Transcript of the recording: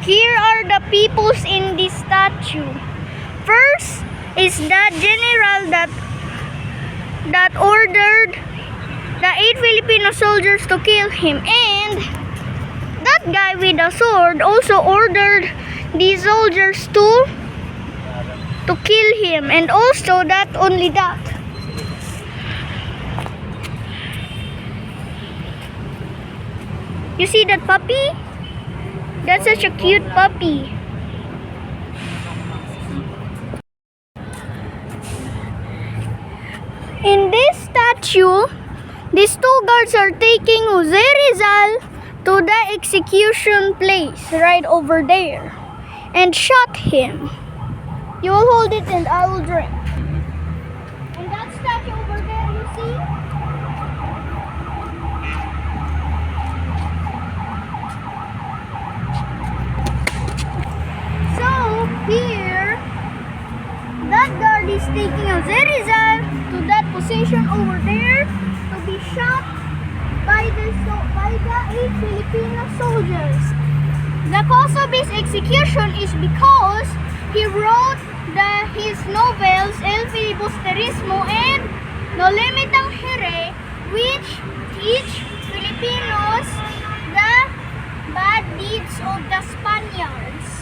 Here are the peoples in this statue. First is the general that ordered the 8 Filipino soldiers to kill him, and that guy with the sword also ordered these soldiers to kill him, and also that only that. You see that puppy? That's such a cute puppy. In this statue, these two guards are taking Jose Rizal to the execution place right over there and shot him. You will hold it and I will drink. And that statue over there, you see? So, here, that guard is taking Jose Rizal to that position over there to be shot by the 8 Filipino soldiers. The cause of his execution is because he wrote his novels El Filibusterismo and No Limitang Here, which teach Filipinos the bad deeds of the Spaniards.